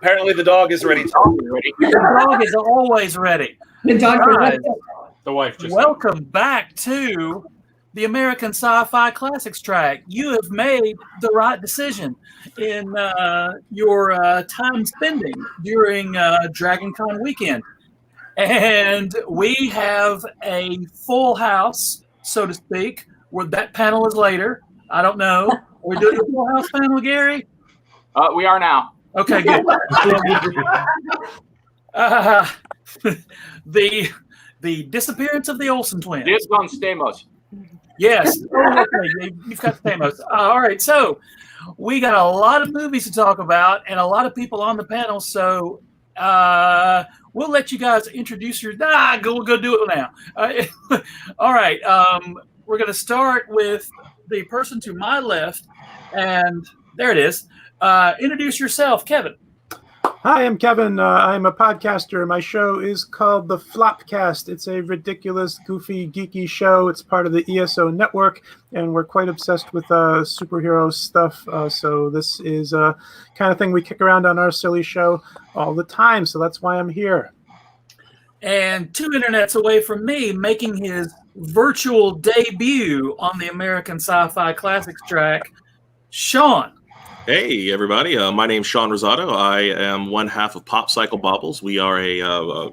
Apparently the dog is ready. The dog is always ready. The dog is ready. The wife just. Welcome back to the American Sci-Fi Classics track. You have made the right decision in your time spending during DragonCon weekend. And we have a full house, so to speak, where that panel is later. I don't know. Are we doing a full house panel, Gary? We are now. Okay, good. The disappearance of the Olsen twins. Dibs on Stamos. Yes. Oh, okay. You've got Stamos. All right. So we got a lot of movies to talk about and a lot of people on the panel. So we'll let you guys introduce your. We'll go do it now. All right. We're going to start with the person to my left, and there it is. Introduce yourself, Kevin. Hi, I'm Kevin. I'm a podcaster. My show is called The Flopcast. It's a ridiculous, goofy, geeky show. It's part of the ESO network, and we're quite obsessed with superhero stuff. So this is a kind of thing we kick around on our silly show all the time. So that's why I'm here. And 2 internets away from me, making his virtual debut on the American Sci-Fi Classics track, Shaun. Hey, everybody. My name's Shaun Rosado. I am one half of Pop Cycle Baubles. We are a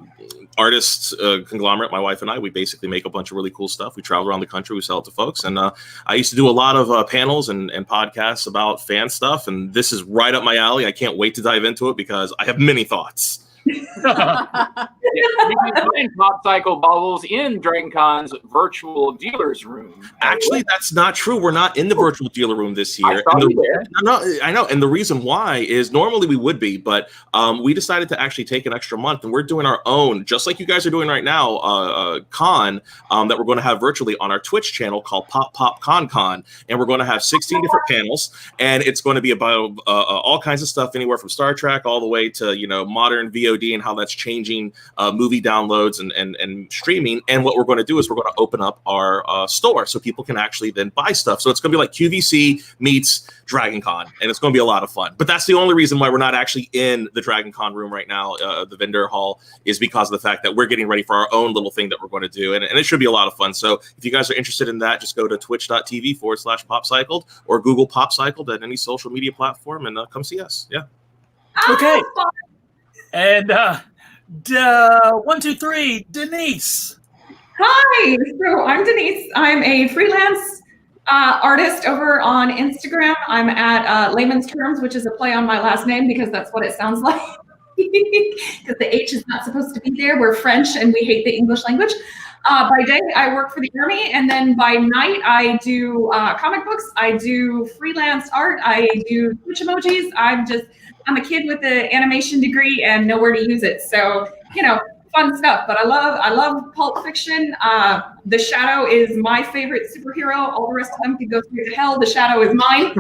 artist conglomerate, my wife and I. We basically make a bunch of really cool stuff. We travel around the country. We sell it to folks. And I used to do a lot of panels and podcasts about fan stuff. And this is right up my alley. I can't wait to dive into it because I have many thoughts. You can find Pop Cycle Baubles in DragonCon's virtual dealer's room. Actually, that's not true. We're not in the virtual dealer room this year. I know. And the reason why is normally we would be, but we decided to actually take an extra month, and we're doing our own, just like you guys are doing right now, con that we're going to have virtually on our Twitch channel called Pop Con. And we're going to have 16 different panels, and it's going to be about all kinds of stuff, anywhere from Star Trek all the way to, modern VOD and how that's changing movie downloads and streaming. And what we're going to do is we're going to open up our store so people can actually then buy stuff. So it's going to be like QVC meets DragonCon, and it's going to be a lot of fun. But that's the only reason why we're not actually in the DragonCon room right now, the vendor hall, is because of the fact that we're getting ready for our own little thing that we're going to do. And it should be a lot of fun. So if you guys are interested in that, just go to twitch.tv/popcycled or Google Popcycled at any social media platform and come see us. Yeah. Okay. And 1, 2, 3, Denise. Hi, so I'm Denise. I'm a freelance artist over on Instagram. I'm at Layman's Terms, which is a play on my last name because that's what it sounds like. Because the H is not supposed to be there. We're French and we hate the English language. By day, I work for the Army, and then by night, I do comic books. I do freelance art. I do Twitch emojis. I'm a kid with an animation degree and know where to use it. So, fun stuff. But I love Pulp Fiction. The Shadow is my favorite superhero. All the rest of them can go straight to hell. The Shadow is mine.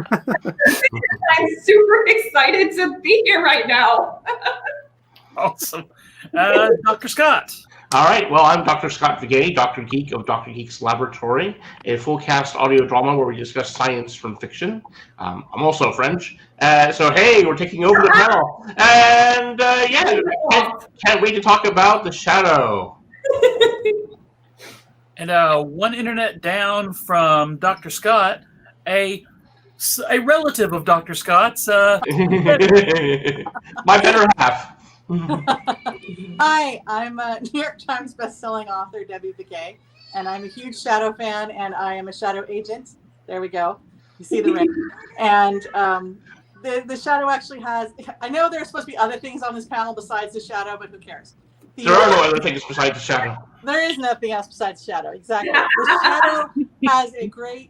I'm super excited to be here right now. Awesome. Dr. Scott. All right, well, I'm Dr. Scott Viguie, Dr. Geek of Dr. Geek's Laboratory, a full-cast audio drama where we discuss science from fiction. I'm also French, so hey, we're taking over the panel. And can't wait to talk about The Shadow. And 1 internet down from Dr. Scott, a relative of Dr. Scott's. My better half. Hi, I'm a New York Times bestselling author, Debbie Viguie, and I'm a huge Shadow fan, and I am a Shadow agent. There we go. You see the ring. And the Shadow actually has, I know there's supposed to be other things on this panel besides the Shadow, but who cares? There are no other things besides the Shadow. There is nothing else besides Shadow, exactly. The Shadow has a great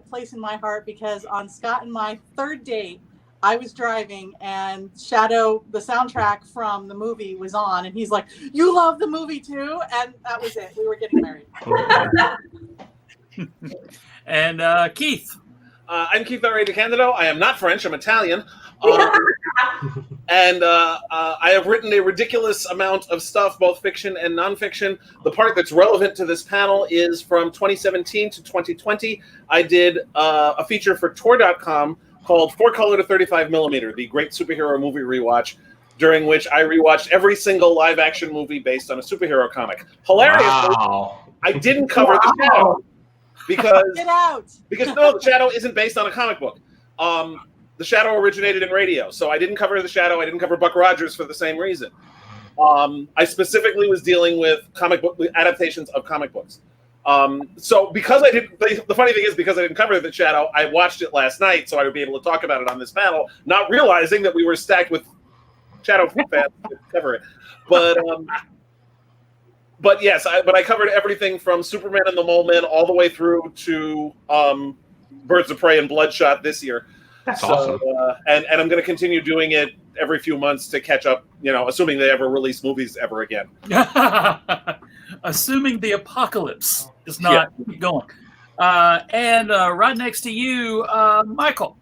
place in my heart because on Scott and my 3rd date, I was driving and Shadow, the soundtrack from the movie was on, and he's like, "You love the movie too?" And that was it. We were getting married. And Keith. I'm Keith DeCandido. I am not French. I'm Italian. And I have written a ridiculous amount of stuff, both fiction and nonfiction. The part that's relevant to this panel is from 2017 to 2020. I did a feature for Tor.com called 4 Color to 35 Millimeter, the great superhero movie rewatch. during which I rewatched every single live-action movie based on a superhero comic. Hilariously, I didn't cover The Shadow because Get out! Because no, The Shadow isn't based on a comic book. The Shadow originated in radio, so I didn't cover The Shadow. I didn't cover Buck Rogers for the same reason. I specifically was dealing with comic book adaptations of comic books. So because I didn't, the funny thing is because I didn't cover The Shadow, I watched it last night so I would be able to talk about it on this panel, not realizing that we were stacked with Shadow fans to cover it. But yes, I covered everything from Superman and the Mole Men all the way through to Birds of Prey and Bloodshot this year. That's awesome. And I'm going to continue doing it every few months to catch up, assuming they ever release movies ever again. Assuming the apocalypse is not going. And right next to you, Michael.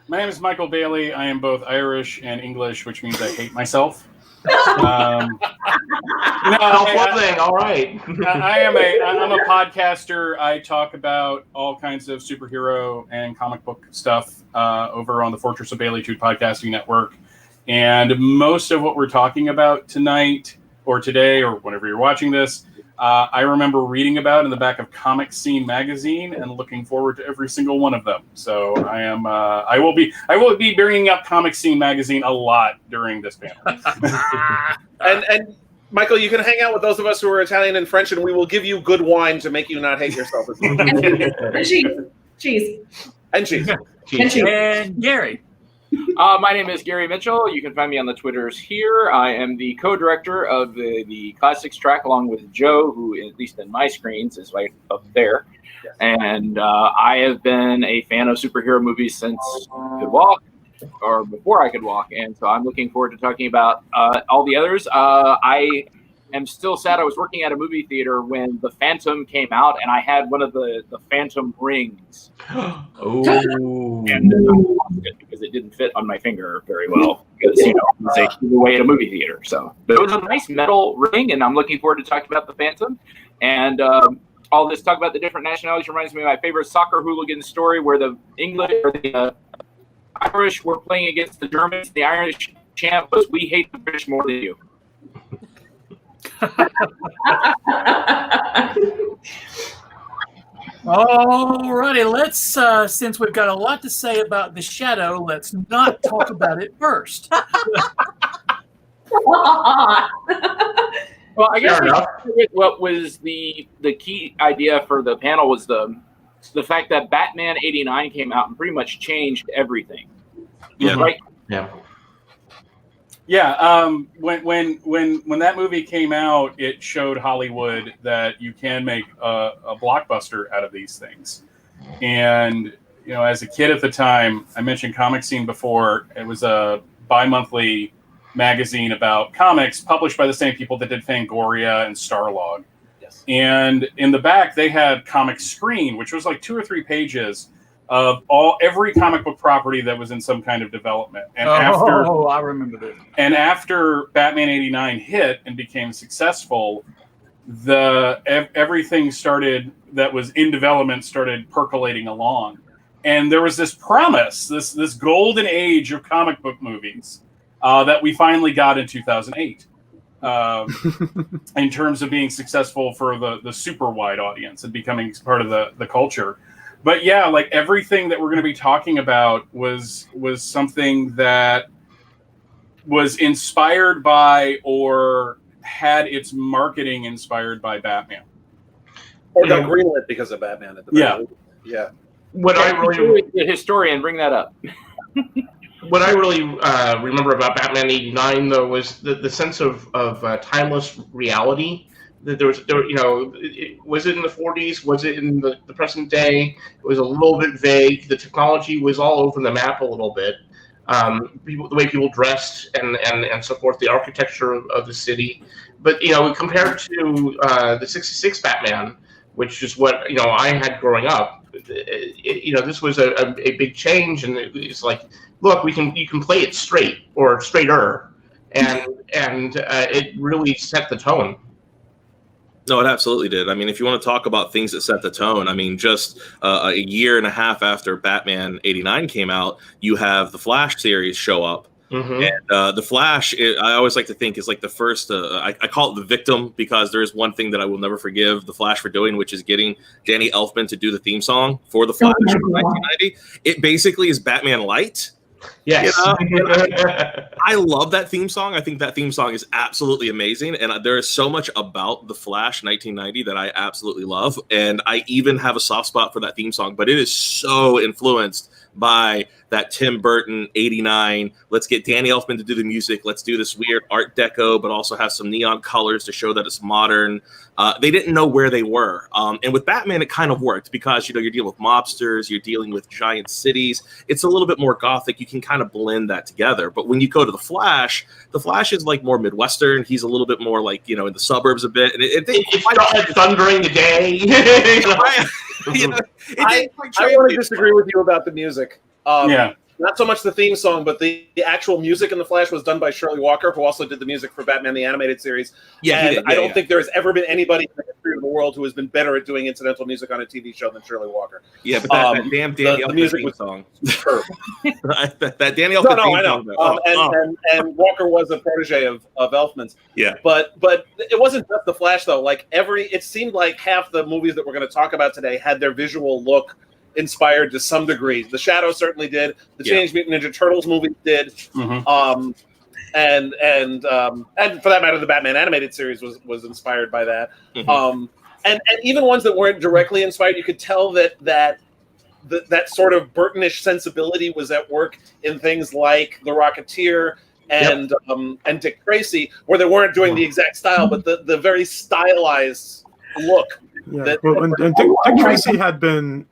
My name is Michael Bailey. I am both Irish and English, which means I hate myself. One thing, all right. I'm a podcaster. I talk about all kinds of superhero and comic book stuff over on the Fortress of Baileytude podcasting network. And most of what we're talking about tonight or today or whenever you're watching this, I remember reading about in the back of Comic Scene magazine and looking forward to every single one of them. So I will be bringing up Comic Scene magazine a lot during this panel. And Michael, you can hang out with those of us who are Italian and French, and we will give you good wine to make you not hate yourself. And cheese. And cheese. And Gary. My name is Gary Mitchell. You can find me on the Twitters here. I am the co-director of the Classics track, along with Joe, who, at least in my screens, is right up there. Yes. And I have been a fan of superhero movies since I could walk, or before I could walk. And so I'm looking forward to talking about all the others. I am still sad. I was working at a movie theater when The Phantom came out, and I had one of the Phantom rings. Oh. And I lost it because it didn't fit on my finger very well because, it was a giveaway at a movie theater. So, but it was a nice metal ring, and I'm looking forward to talking about The Phantom. And all this talk about the different nationalities reminds me of my favorite soccer hooligan story where the English or the Irish were playing against the Germans. The Irish chant was, "We hate the British more than you." Alrighty, let's since we've got a lot to say about The Shadow, let's not talk about it first. Well, I guess what was the key idea for the panel was the fact that Batman '89 came out and pretty much changed everything. Yeah. Right. Yeah. Yeah, when that movie came out, it showed Hollywood that you can make a blockbuster out of these things. And as a kid at the time, I mentioned Comic Scene before. It was a bi-monthly magazine about comics published by the same people that did Fangoria and Starlog. Yes. And in the back, they had Comic Screen, which was like 2 or 3 pages of every comic book property that was in some kind of development. And I remember this. And after Batman '89 hit and became successful, everything started that was in development started percolating along. And there was this promise, this golden age of comic book movies that we finally got in 2008. In terms of being successful for the super wide audience and becoming part of the culture. But yeah, like everything that we're going to be talking about was something that was inspired by or had its marketing inspired by Batman. Or got greenlit because of Batman at the time. Yeah. What I really the historian bring that up. What I really remember about Batman '89 though was the sense of timeless reality. That there was was it in the 40s? Was it in the present day? It was a little bit vague. The technology was all over the map a little bit. The way people dressed and so forth, the architecture of the city. But compared to the '66 Batman, which is what I had growing up, this was a big change, and it's like, look, you can play it straight or straighter, and it really set the tone. No, it absolutely did. I mean, if you want to talk about things that set the tone, I mean, just a year and a half after Batman '89 came out, you have the Flash series show up. And the Flash, I always like to think, is like the first. I call it the victim, because there is one thing that I will never forgive the Flash for doing, which is getting Danny Elfman to do the theme song for the Flash in 1990. It basically is Batman Light. Yes. You know? I love that theme song. I think that theme song is absolutely amazing. And there is so much about The Flash 1990 that I absolutely love. And I even have a soft spot for that theme song, but it is so influenced by that Tim Burton 89. Let's get Danny Elfman to do the music. Let's do this weird Art Deco, but also have some neon colors to show that it's modern. They didn't know where they were. And with Batman, it kind of worked because, you know, you're dealing with mobsters, you're dealing with giant cities. It's a little bit more gothic. You can kind of blend that together. But when you go to the Flash is like more Midwestern. He's a little bit more like, you know, in the suburbs a bit. And it started thundering today. I want to disagree with you about the music. Not so much the theme song, but the actual music in The Flash was done by Shirley Walker, who also did the music for Batman the Animated Series. I don't think there's ever been anybody in the history of the world who has been better at doing incidental music on a TV show than Shirley Walker. Yeah, but that damn Danny Elfman music theme song. that Danny Elfman theme song. And Walker was a protege of Elfman's. Yeah. But it wasn't just The Flash, though. Like it seemed like half the movies that we're going to talk about today had their visual look inspired to some degree. The Shadow certainly did. The Teenage Mutant Ninja Turtles movie did. And for that matter, the Batman animated series was inspired by that. And even ones that weren't directly inspired, you could tell that sort of Burtonish sensibility was at work in things like The Rocketeer and Dick Tracy, where they weren't doing the exact style, but the very stylized look. Yeah, and Dick Tracy had been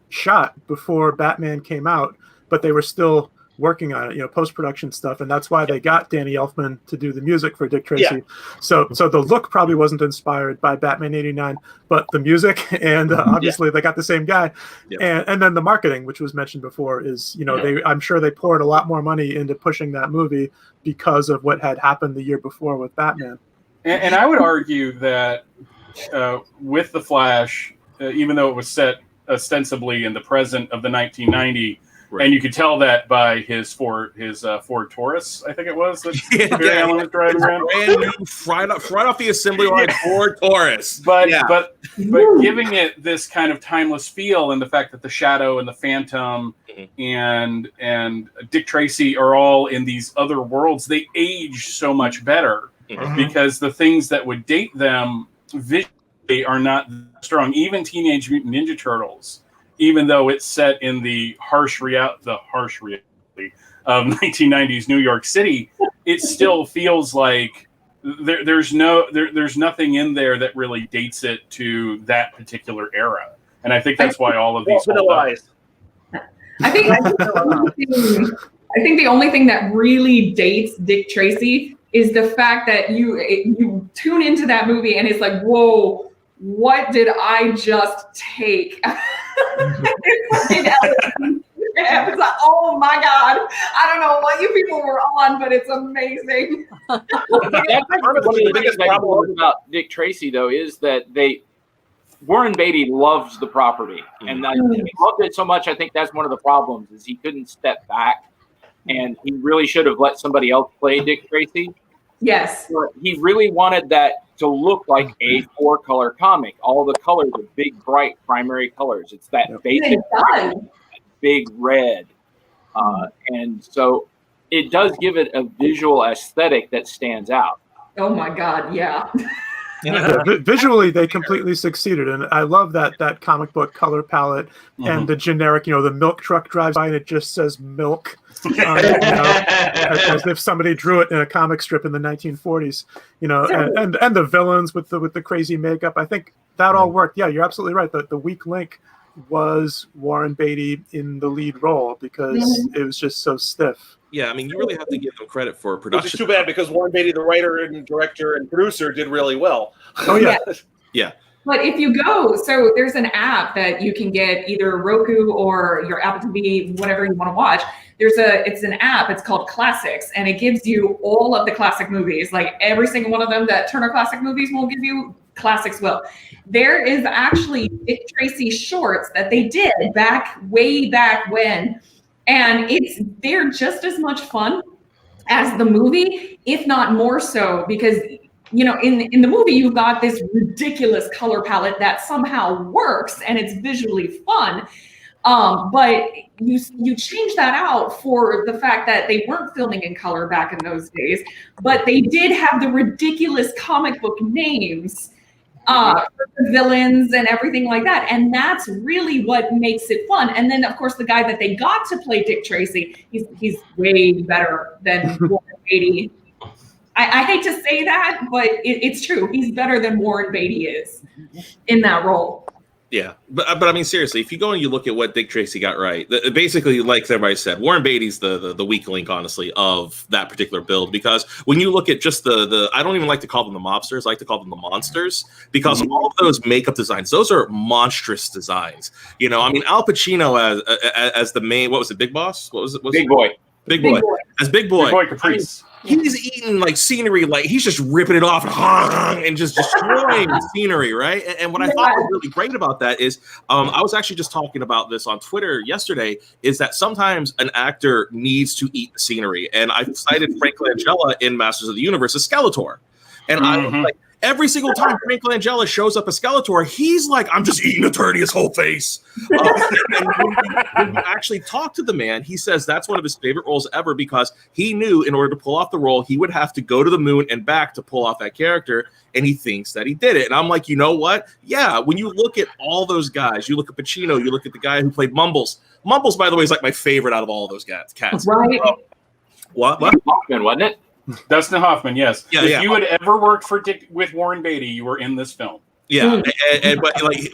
shot before Batman came out, but they were still working on it, you know, post-production stuff, and that's why they got Danny Elfman to do the music for Dick Tracy. Yeah. So the look probably wasn't inspired by Batman '89, but the music, and obviously they got the same guy, and then the marketing, which was mentioned before, is, you know, I'm sure they poured a lot more money into pushing that movie because of what had happened the year before with Batman. And I would argue that with The Flash, even though it was set ostensibly in the present of the 1990, and you could tell that by his Ford Taurus, I think it was, that Barry Allen was driving around. Brand new, right off the assembly line, Ford Taurus. But giving it this kind of timeless feel, and the fact that the Shadow and the Phantom and Dick Tracy are all in these other worlds, they age so much better because the things that would date them visually are not strong. Even Teenage Mutant Ninja Turtles, even though it's set in the harsh reality of 1990s New York City, it still feels like there's nothing in there that really dates it to that particular era. And I think that's why all of these hold up. I think the only thing that really dates Dick Tracy is the fact that you tune into that movie and it's like, whoa, what did I just take? It's like, oh my God, I don't know what you people were on, but it's amazing. That's one of the biggest problems about Dick Tracy, though, is that Warren Beatty loves the property, and he loved it so much. I think that's one of the problems, is he couldn't step back, and he really should have let somebody else play Dick Tracy. Yes, but he really wanted that to look like a 4-color comic. All the colors are big, bright primary colors. It's that basic big red, and so it does give it a visual aesthetic that stands out. Oh my God, yeah. Visually, they completely succeeded, and I love that comic book color palette and the generic. You know, the milk truck drives by and it just says milk, as if somebody drew it in a comic strip in the 1940s. You know, and the villains with the crazy makeup. I think that all worked. Yeah, you're absolutely right. The weak link was Warren Beatty in the lead role because it was just so stiff. Yeah, I mean, you really have to give them credit for production. Which is too bad, because Warren Beatty, the writer and director and producer, did really well. Oh, yeah. Yeah. But if you go, so there's an app that you can get, either Roku or your Apple TV, whatever you want to watch. It's an app, it's called Classics, and it gives you all of the classic movies. Like every single one of them that Turner Classic Movies will give you, Classics will. There is actually Dick Tracy shorts that they did way back when. And they're just as much fun as the movie, if not more so, because in the movie you've got this ridiculous color palette that somehow works and it's visually fun. But you change that out for the fact that they weren't filming in color back in those days, but they did have the ridiculous comic book names, villains and everything like that. And that's really what makes it fun. And then of course the guy that they got to play Dick Tracy, he's way better than Warren Beatty. I hate to say that, but it's true. He's better than Warren Beatty is in that role. Yeah, but I mean, seriously, if you go and you look at what Dick Tracy got right, basically, like everybody said, Warren Beatty's the weak link, honestly, of that particular build. Because when you look at just the I don't even like to call them the mobsters, I like to call them the monsters, because all of those makeup designs, those are monstrous designs. I mean, Al Pacino as the main, what was it, Big Boss? What was it? Big Boy. Big Boy. As Big Boy. Big Boy Caprice. He's eating like scenery, like he's just ripping it off and just destroying the scenery, right? And what I thought was really great about that is, I was actually just talking about this on Twitter yesterday, is that sometimes an actor needs to eat the scenery. And I cited Frank Langella in Masters of the Universe as Skeletor. And I was like, every single time Frank Langella shows up as Skeletor, he's like, I'm just eating Eternia's whole face. And when you actually talk to the man, he says that's one of his favorite roles ever, because he knew in order to pull off the role, he would have to go to the moon and back to pull off that character. And he thinks that he did it. And I'm like, you know what? Yeah, when you look at all those guys, you look at Pacino, you look at the guy who played Mumbles. Mumbles, by the way, is like my favorite out of all of those cats. Right. What? Hoffman, wasn't it? Dustin Hoffman, yes. Yeah, if you had ever worked with Warren Beatty, you were in this film. Yeah,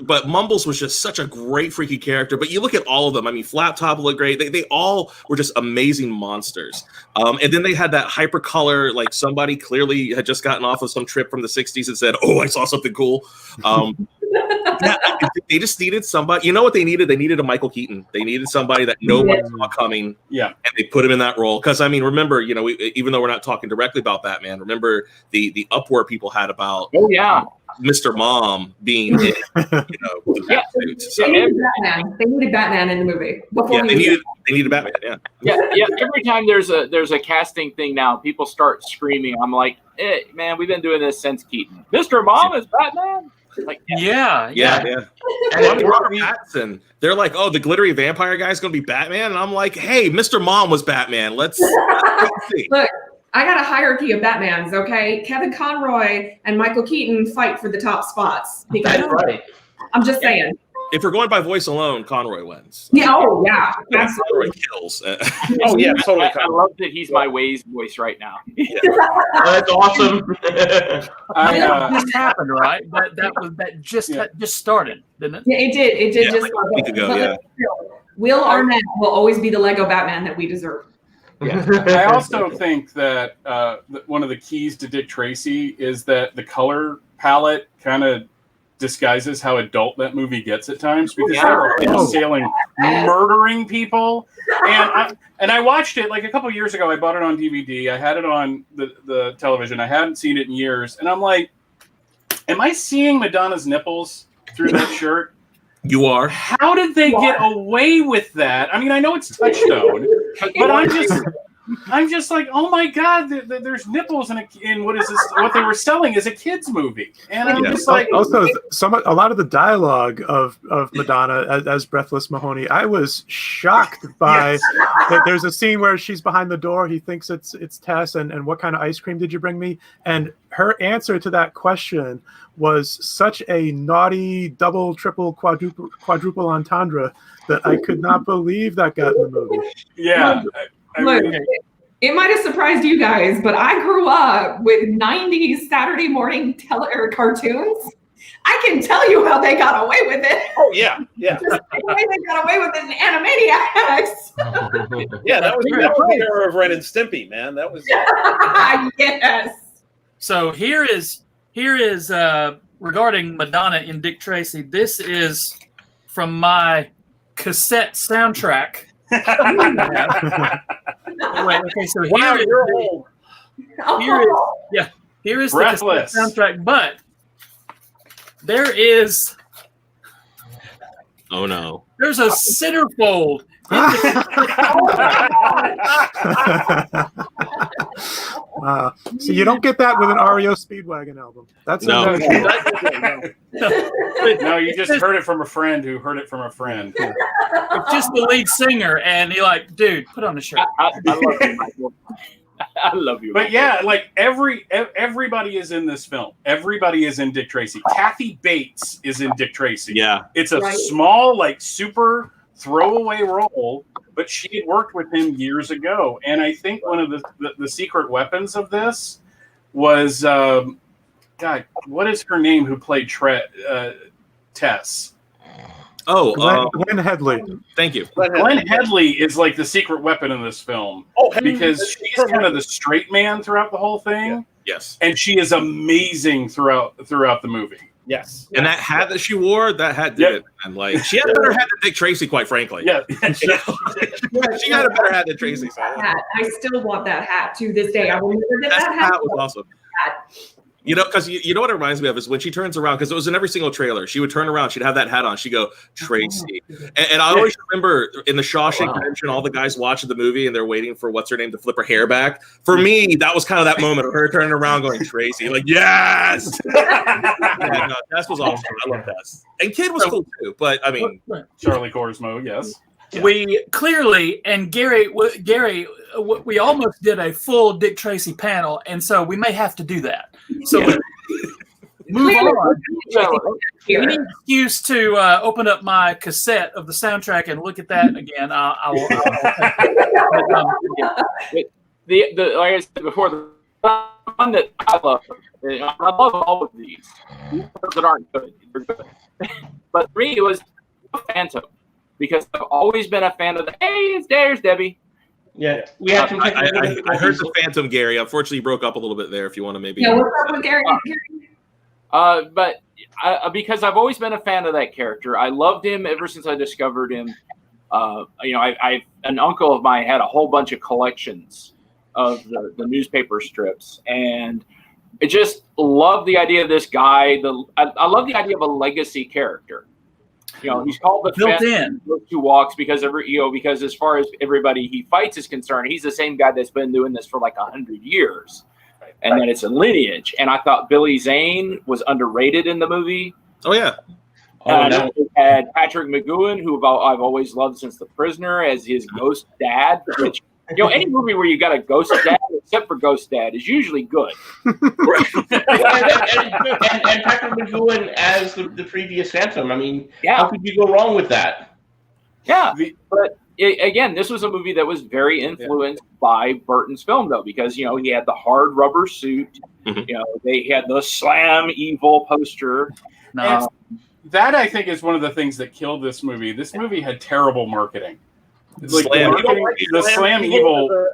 but Mumbles was just such a great freaky character. But you look at all of them. I mean, Flat Top looked great. They all were just amazing monsters. And then they had that hypercolor, like somebody clearly had just gotten off of some trip from the 60s and said, "Oh, I saw something cool." Yeah, they just needed somebody. You know what they needed? They needed a Michael Keaton. They needed somebody that no one saw coming. Yeah, and they put him in that role. Because I mean, remember, even though we're not talking directly about Batman, remember the uproar people had people had about Mr. Mom being in, the suit. So, they needed Batman. They needed Batman in the movie. They needed Batman. Yeah. Every time there's a casting thing now, people start screaming. I'm like, man, we've been doing this since Keaton. Mr. Mom is Batman. Like, yeah. And Robert Pattinson, they're like, oh, the glittery vampire guy's gonna be Batman, and I'm like, hey, Mr. Mom was Batman. Let's see. Look, I got a hierarchy of Batmans. Okay, Kevin Conroy and Michael Keaton fight for the top spots. Because right. I'm just saying. If we're going by voice alone, Conroy wins. Yeah. Oh, yeah. Absolutely. Conroy kills. Oh yeah, totally. I love that he's my Waze voice right now. Yeah. That's awesome. That just happened, right? That just started, didn't it? Yeah, it did. It did just like a week ago. Will Arnett will always be the Lego Batman that we deserve. Yeah. I also think that one of the keys to Dick Tracy is that the color palette kind of disguises how adult that movie gets at times, because there are people sailing, murdering people. And I watched it like a couple years ago. I bought it on DVD. I had it on the television. I hadn't seen it in years. And I'm like, am I seeing Madonna's nipples through that shirt? You are. How did they get away with that? I mean, I know it's Touchstone, but I'm just like, oh my God, there's nipples in what is this? What they were selling is a kids movie, and I'm just like. Also, a lot of the dialogue of Madonna as Breathless Mahoney, I was shocked by. That there's a scene where she's behind the door. He thinks it's Tess, and what kind of ice cream did you bring me? And her answer to that question was such a naughty double, triple, quadruple entendre that I could not believe that got in the movie. Yeah. Look, it might have surprised you guys, but I grew up with 90s Saturday morning cartoons. I can tell you how they got away with it. Oh, yeah. Just the way they got away with it in Animaniacs. Yeah, that was the era of Ren and Stimpy, man. That was. Yes. So here is regarding Madonna in Dick Tracy. This is from my cassette soundtrack. Wait, okay, so here is the cassette soundtrack, but there is. Oh no! There's a centerfold. So you don't get that with an REO Speedwagon album. That's No. No, you just heard it from a friend who heard it from a friend. It's just the lead singer, and you're like, dude, put on the shirt. I love you, Michael. I love you. But yeah, like everybody is in this film. Everybody is in Dick Tracy. Kathy Bates is in Dick Tracy. Yeah. It's a small, like, super throwaway role, but she had worked with him years ago. And I think one of the secret weapons of this was, God, what is her name who played Tess? Oh, Glenn Headley. Thank you. Glenn Headley is like the secret weapon in this film. Because she's kind of the straight man throughout the whole thing. Yeah. Yes. And she is amazing throughout the movie. Yes. And that hat that she wore, that hat did it. And like, she had a better hat than Dick Tracy, quite frankly. Yeah. she had a better hat than Tracy. So. I still want that hat to this day. I will never get that hat. That was awesome. You know, because you know what it reminds me of is when she turns around, because it was in every single trailer. She would turn around, she'd have that hat on. She'd go, Tracy. And I always remember in the Shawshank Redemption, all the guys watching the movie and they're waiting for what's her name to flip her hair back. For me, that was kind of that moment of her turning around going, Tracy. Like, yes! Yeah, no, Tess was awesome. I love Tess. And Kid was cool too, but I mean. Charlie Korsmo, yes. Yeah. We clearly, and Gary, we almost did a full Dick Tracy panel, and so we may have to do that. So move on. Any excuse to open up my cassette of the soundtrack and look at that again? I'll like I said before, the one that I love all of these. Those that aren't good, they're good. But for me, it was Phantom. Because I've always been a fan of there's Debbie. Yeah, we have to. I heard the Phantom, Gary. Unfortunately, you broke up a little bit there. If you want to maybe. Yeah, what's up with Gary? But because I've always been a fan of that character, I loved him ever since I discovered him. I an uncle of mine had a whole bunch of collections of the newspaper strips, and I just love the idea of this guy. I love the idea of a legacy character. You know, he's called the built-in who walks because because as far as everybody he fights is concerned, he's the same guy that's been doing this for like 100 years, and then it's a lineage. And I thought Billy Zane was underrated in the movie. Oh yeah. We had Patrick McGowan, who I've always loved since The Prisoner, as his ghost dad. Which any movie where you got a ghost dad, except for Ghost Dad, is usually good. and Patrick McGowan as the previous Phantom. I mean, how could you go wrong with that? Yeah, but again, this was a movie that was very influenced by Burton's film, though, because he had the hard rubber suit. Mm-hmm. They had the Slam Evil poster. That I think is one of the things that killed this movie. This movie had terrible marketing. Like the Slam Evil,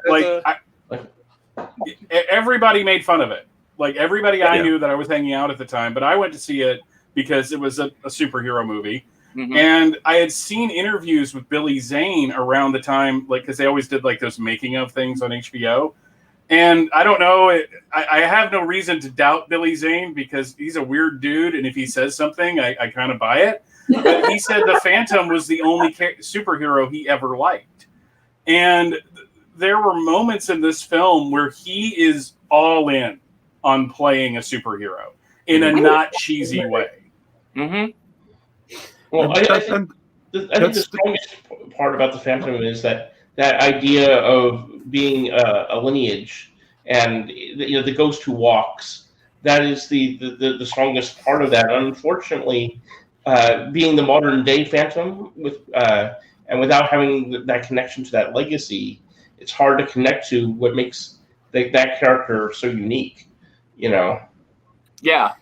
everybody made fun of it. Like everybody I knew that I was hanging out at the time, but I went to see it because it was a superhero movie. Mm-hmm. And I had seen interviews with Billy Zane around the time, like, because they always did like those making of things on HBO. And I don't know, I have no reason to doubt Billy Zane because he's a weird dude. And if he says something, I kind of buy it. But he said the Phantom was the only superhero he ever liked. And there were moments in this film where he is all in on playing a superhero in a not cheesy way. Mm-hmm. Well, I think the strongest part about the Phantom is that idea of being a lineage and the ghost who walks. That is the strongest part of that. Unfortunately, being the modern day Phantom and without having that connection to that legacy, it's hard to connect to what makes that character so unique. Yeah,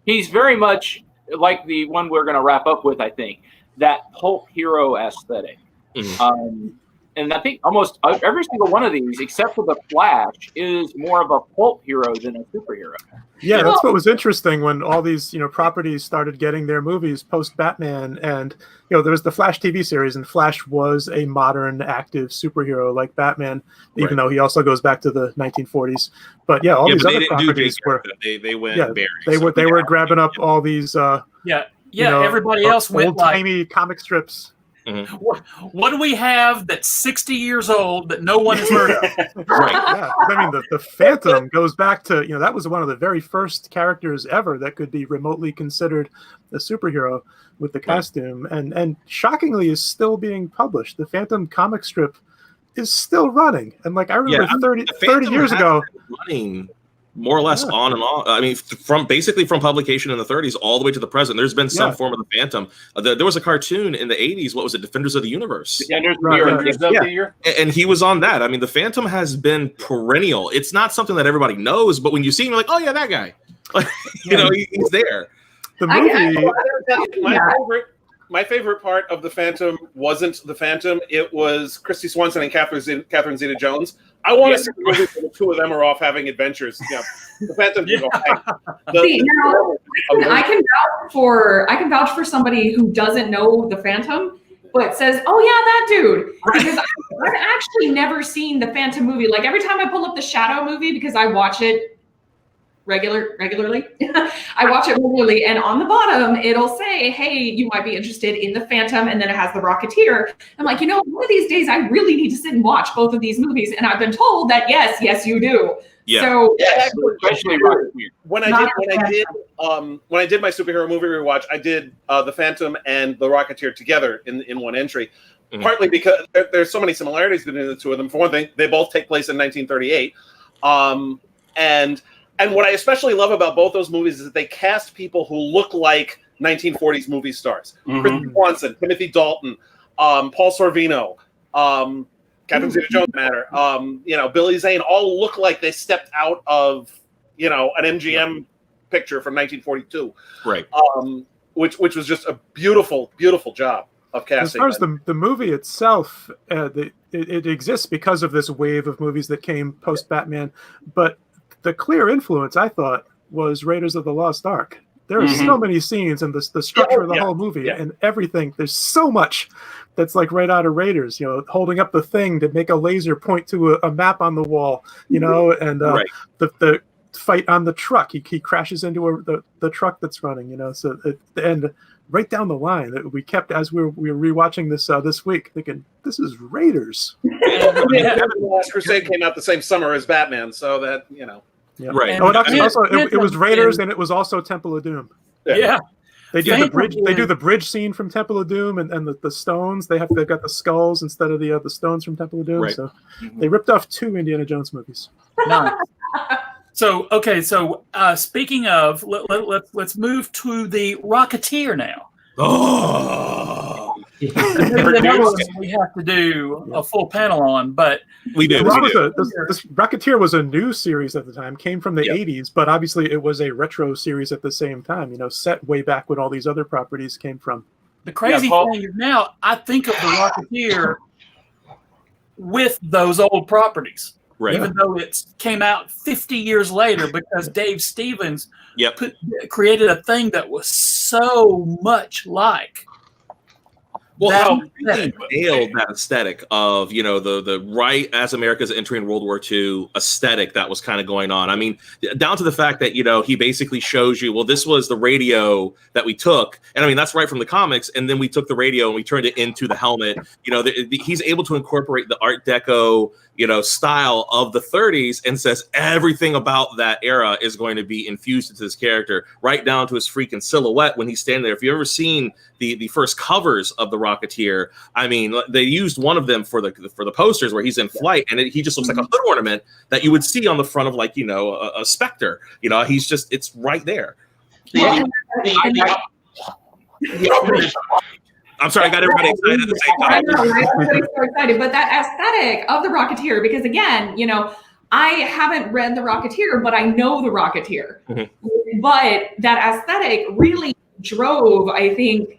he's very much like the one we're going to wrap up with. I think that pulp hero aesthetic. Mm-hmm. And I think almost every single one of these, except for the Flash, is more of a pulp hero than a superhero. Yeah, that's what was interesting when all these properties started getting their movies post Batman, and there was the Flash TV series, and Flash was a modern active superhero like Batman, even though he also goes back to the 1940s. But all these other properties were they went they were grabbing up all these everybody else went old timey comic strips. Mm-hmm. What do we have that's 60 years old that no one has heard of? Right. Yeah. I mean, the Phantom goes back to, that was one of the very first characters ever that could be remotely considered a superhero with the costume, and shockingly is still being published. The Phantom comic strip is still running, and like I remember 30 years ago, running more or less on and on. I mean, from publication in the 30s all the way to the present, there's been some form of the Phantom. There was a cartoon in the 80s. What was it? Defenders of the Universe. Defenders of the Year. And he was on that. I mean, the Phantom has been perennial. It's not something that everybody knows, but when you see him, you're like, oh yeah, that guy. Like, he's there. The movie. My favorite part of the Phantom wasn't the Phantom. It was Christy Swanson and Catherine Zeta-Jones. I want to see the movie where the two of them are off having adventures. The Phantom. I can vouch for somebody who doesn't know the Phantom, but says, "Oh yeah, that dude." Because I've actually never seen the Phantom movie. Like every time I pull up the Shadow movie, because I watch it regularly. I watch it regularly, and on the bottom it'll say, "Hey, you might be interested in the Phantom," and then it has the Rocketeer. I'm like, one of these days I really need to sit and watch both of these movies, and I've been told that yes, you do. Yeah. So especially Rocketeer. When I did my superhero movie rewatch, I did the Phantom and the Rocketeer together in one entry. Mm-hmm. Partly because there's so many similarities between the two of them. For one thing, they both take place in 1938, And what I especially love about both those movies is that they cast people who look like 1940s movie stars. Mm-hmm. Christy Swanson, Timothy Dalton, Paul Sorvino, Catherine Zeta-Jones, Billy Zane, all look like they stepped out of, an MGM picture from 1942. Right. Which was just a beautiful, beautiful job of casting. As far as the movie itself, it exists because of this wave of movies that came post-Batman, but the clear influence, I thought, was Raiders of the Lost Ark. There are so many scenes and the structure of the whole movie and everything. There's so much that's like right out of Raiders, holding up the thing to make a laser point to a map on the wall, and the fight on the truck. He crashes into the truck that's running, So at the end, right down the line, that we kept as we were rewatching this week, thinking this is Raiders. The Last Crusade came out the same summer as Batman, so that Yeah. Right. Oh, and also, it was Raiders, and it was also Temple of Doom. Yeah. They do the bridge. They do the bridge scene from Temple of Doom, and the stones. They've got the skulls instead of the stones from Temple of Doom. Right. So they ripped off 2 Indiana Jones movies. Nice. So speaking of, let's move to the Rocketeer now. Oh. Another one we have to do a full panel on, but we do. This Rocketeer was a new series at the time, came from the 80s, but obviously it was a retro series at the same time, set way back when all these other properties came from. The crazy thing is now I think of the Rocketeer with those old properties. Right. Even though it came out 50 years later, because Dave Stevens created a thing that was so much like. Well, really nailed that aesthetic of, the right as America's entering World War II aesthetic that was kind of going on. I mean, down to the fact that, he basically shows you, well, this was the radio that we took. And I mean, that's right from the comics. And then we took the radio and we turned it into the helmet. He's able to incorporate the Art Deco, style of the 30s and says everything about that era is going to be infused into this character, right down to his freaking silhouette when he's standing there. If you've ever seen the first covers of the Rocketeer, I mean, they used one of them for the posters where he's in flight, and he just looks like a hood ornament that you would see on the front of a Spectre. It's right there. I'm sorry, I got everybody excited at the same time. I know, right? Everybody's so excited. But that aesthetic of the Rocketeer, because again, I haven't read the Rocketeer, but I know the Rocketeer. Mm-hmm. But that aesthetic really drove, I think,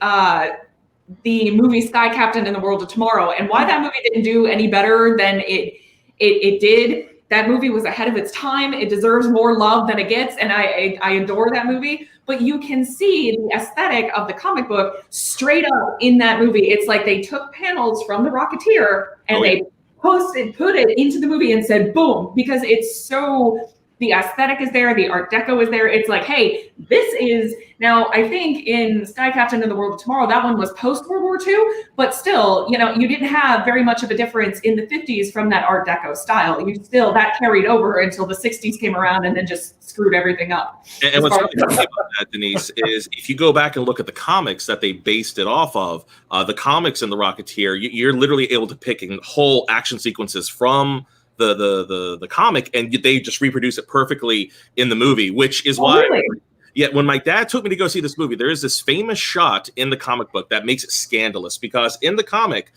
the movie Sky Captain and the World of Tomorrow. And why that movie didn't do any better than it did. That movie was ahead of its time. It deserves more love than it gets, and I adore that movie. But you can see the aesthetic of the comic book straight up in that movie. It's like they took panels from the Rocketeer and they put it into the movie and said, boom, because it's so the aesthetic is there, the Art Deco is there. It's like, hey, this is now. I think in Sky Captain and the World of Tomorrow, that one was post World War II, but still, you know, you didn't have very much of a difference in the 50s from that Art Deco style. You still that carried over until the 60s came around and then just screwed everything up. And what's really funny about that, Denise, is if you go back and look at the comics that they based it off of, the comics in the Rocketeer, you're literally able to pick whole action sequences from the comic, and they just reproduce it perfectly in the movie, which is why. Really? Yeah, when my dad took me to go see this movie, there is this famous shot in the comic book that makes it scandalous, because in the comic,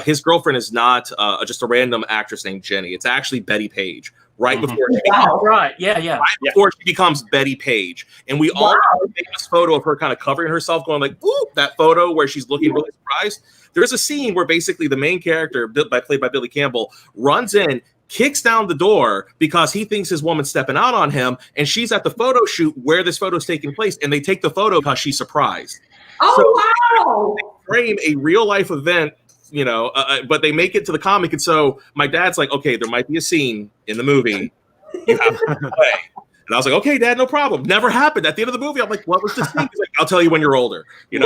his girlfriend is not just a random actress named Jenny. It's actually Betty Page. Right before she becomes Betty Page. And we all have a famous photo of her kind of covering herself, going like, ooh, that photo where she's looking really surprised. There's a scene where basically the main character, played by Billy Campbell, runs in, kicks down the door because he thinks his woman's stepping out on him, and she's at the photo shoot where this photo is taking place, and they take the photo because she's surprised. Wow. They frame a real life event, you know, but they make it to the comic, and so my dad's like, okay, there might be a scene in the movie you have to play. And I was like, okay, Dad, no problem. Never happened. At the end of the movie, I'm like, what was the scene? He's like, I'll tell you when you're older. You know.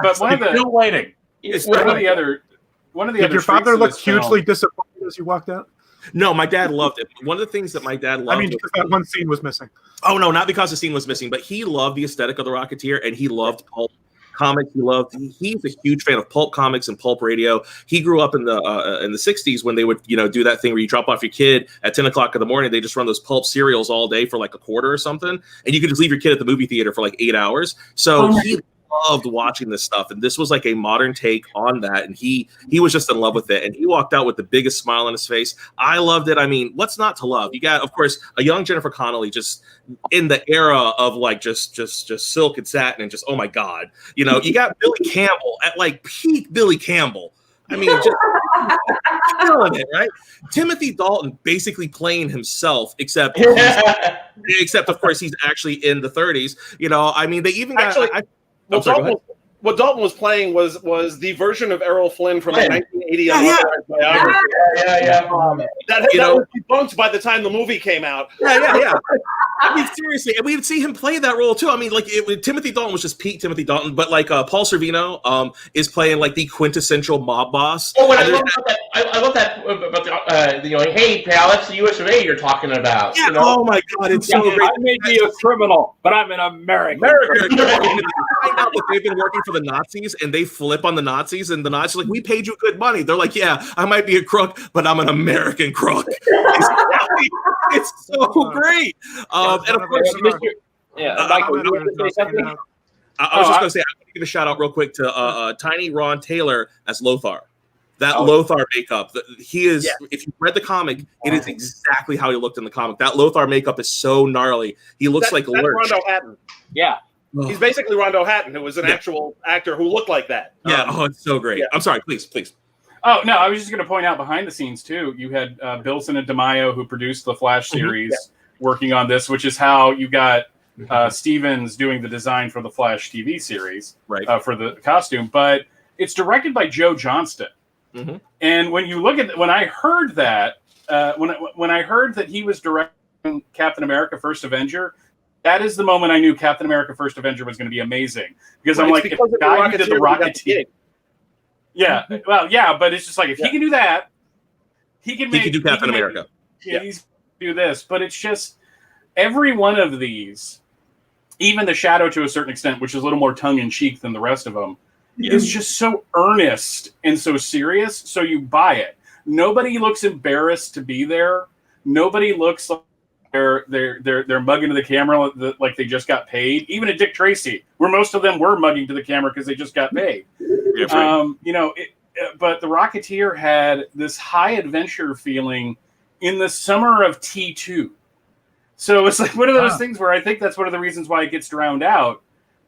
But one of the still waiting. One of the Did other your father look hugely film, disappointed as you walked out? No, my dad loved it. One of the things that my dad loved. I mean, because that one scene was missing. Oh no, not because the scene was missing, but he loved the aesthetic of the Rocketeer, and he loved pulp comics. He's a huge fan of pulp comics and pulp radio. He grew up in the 60s when they would, you know, do that thing where you drop off your kid at 10 o'clock in the morning. They just run those pulp serials all day for like a quarter or something, and you could just leave your kid at the movie theater for like 8 hours. So he loved watching this stuff, and this was like a modern take on that, and he was just in love with it, and he walked out with the biggest smile on his face. I loved it. I mean, what's not to love? You got, of course, a young Jennifer Connelly, just in the era of like just silk and satin, and just, oh my god, you know, you got Billy Campbell at like peak Billy Campbell. I mean, just killing it, right? Timothy Dalton basically playing himself, except of course he's actually in the 30s. You know, I mean, they even got what Dalton was playing was the version of Errol Flynn from the 1980 that was debunked by the time the movie came out. Yeah. I mean, seriously, and we'd see him play that role too. I mean, like Timothy Dalton was just peak Timothy Dalton, but like Paul Sorvino is playing like the quintessential mob boss. Oh, and I love that about the you know, hey pal, that's the U.S. of A. you're talking about. Yeah. You know? Oh my God, it's so great. I may be a criminal, but I'm an American. Find out that they've been working for the Nazis, and they flip on the Nazis, and the Nazis are like, we paid you good money. They're like, yeah, I might be a crook, but I'm an American crook. It's so great. And of course, Michael, you want to say something? I was just going to say, I'm going to give a shout out real quick to Tiny Ron Taylor as Lothar. That Lothar makeup, he is, if you read the comic, it is exactly how he looked in the comic. That Lothar makeup is so gnarly. He looks like Lurch. Rondo Hatton. Yeah. He's basically Rondo Hatton, who was an actual actor who looked like that. Yeah, it's so great. Yeah. I'm sorry, please. Oh, no, I was just going to point out behind the scenes, too, you had Bilson and DeMaio, who produced the Flash series, working on this, which is how you got Stevens doing the design for the Flash TV series for the costume. But it's directed by Joe Johnston. Mm-hmm. And when you look at when I heard that, when I heard that he was directing Captain America: First Avenger, that is the moment I knew Captain America: First Avenger was going to be amazing. Because I'm like, if the guy who did the Rocketeer. Yeah, well, yeah, but it's just like if he can do that, he can do Captain America. He's do this, but it's just every one of these, even the Shadow to a certain extent, which is a little more tongue in cheek than the rest of them, is just so earnest and so serious. So you buy it. Nobody looks embarrassed to be there. Nobody looks like they're mugging to the camera like they just got paid. Even at Dick Tracy, where most of them were mugging to the camera because they just got paid. But the Rocketeer had this high adventure feeling in the summer of T2. So it's like one of those things where I think that's one of the reasons why it gets drowned out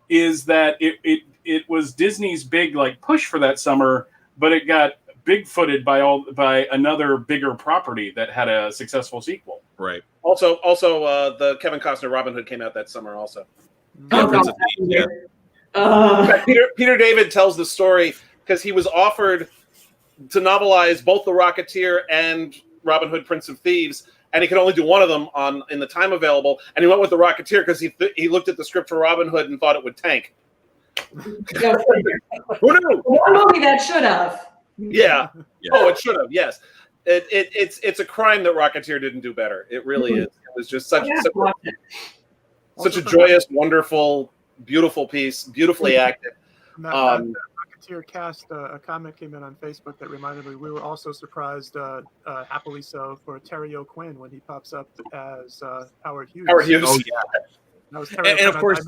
is that it was Disney's big like push for that summer, but it got big-footed by another bigger property that had a successful sequel. Right. Also, the Kevin Costner Robin Hood came out that summer also. Peter David tells the story because he was offered to novelize both the Rocketeer and Robin Hood, Prince of Thieves, and he could only do one of them in the time available, and he went with the Rocketeer because he looked at the script for Robin Hood and thought it would tank. Who knew? One movie that should have. Yeah. Oh, it should have. Yes. It's a crime that Rocketeer didn't do better. It really is. It was just such a joyous, wonderful, beautiful piece, beautifully acted. That Rocketeer cast, a comment came in on Facebook that reminded me we were also surprised, happily so, for Terry O'Quinn when he pops up as Howard Hughes. Howard Hughes. Oh yeah. That was Terry And of course,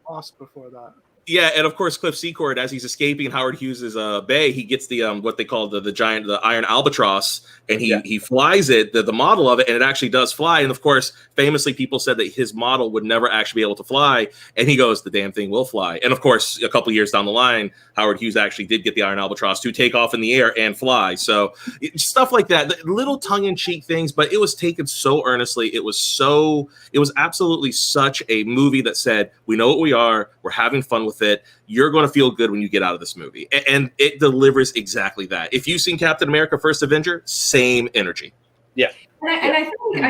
Lost before that. Yeah, and of course, Cliff Secord, as he's escaping Howard Hughes's bay, he gets the what they call the iron albatross, and he flies it, the model of it, and it actually does fly. And of course, famously, people said that his model would never actually be able to fly, and he goes, "The damn thing will fly." And of course, a couple years down the line, Howard Hughes actually did get the iron albatross to take off in the air and fly. So stuff like that, little tongue-in-cheek things, but it was taken so earnestly. It was absolutely such a movie that said, "We know what we are. We're having fun with it. You're going to feel good when you get out of this movie." And it delivers exactly that. If you've seen Captain America: First Avenger, same energy. Yeah. And I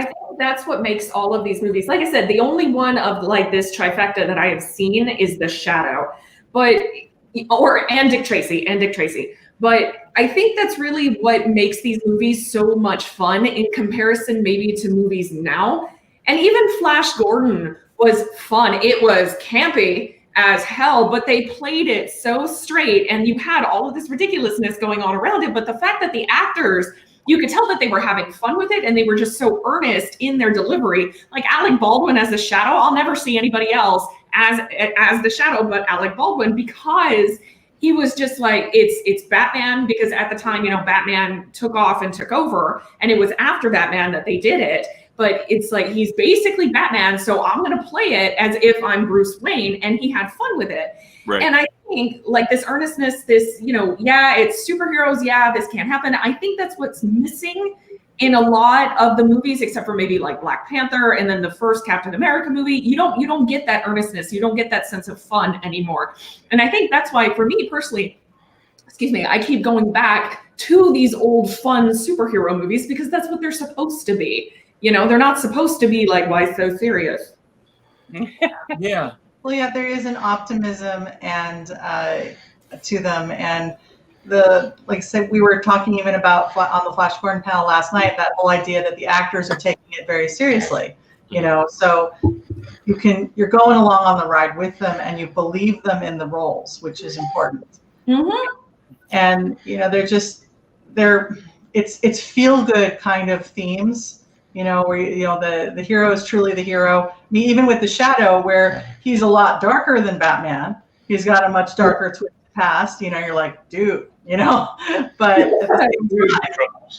think that's what makes all of these movies. Like I said, the only one of like this trifecta that I have seen is The Shadow, and Dick Tracy. But I think that's really what makes these movies so much fun in comparison maybe to movies now. And even Flash Gordon was fun. It was campy as hell, but they played it so straight, and you had all of this ridiculousness going on around it. But the fact that the actors, you could tell that they were having fun with it, and they were just so earnest in their delivery. Like Alec Baldwin as the Shadow, I'll never see anybody else as the Shadow but Alec Baldwin, because he was just like, it's Batman, because at the time, Batman took off and took over, and it was after Batman that they did it. But it's like, he's basically Batman, so I'm going to play it as if I'm Bruce Wayne, and he had fun with it. Right. And I think like this earnestness, this, it's superheroes, this can't happen. I think that's what's missing in a lot of the movies, except for maybe like Black Panther and then the first Captain America movie. You don't get that earnestness. You don't get that sense of fun anymore. And I think that's why, for me personally, I keep going back to these old fun superhero movies, because that's what they're supposed to be. They're not supposed to be like, why so serious? Yeah. Well, yeah, there is an optimism and to them, and like I said, we were talking even about on the Flash Gordon panel last night, that whole idea that the actors are taking it very seriously. So you're going along on the ride with them, and you believe them in the roles, which is important. Mm-hmm. And it's feel good kind of themes. Where the hero is truly the hero. I mean, even with the Shadow, where he's a lot darker than Batman, he's got a much darker twisted past. You're like, dude, but at the same time,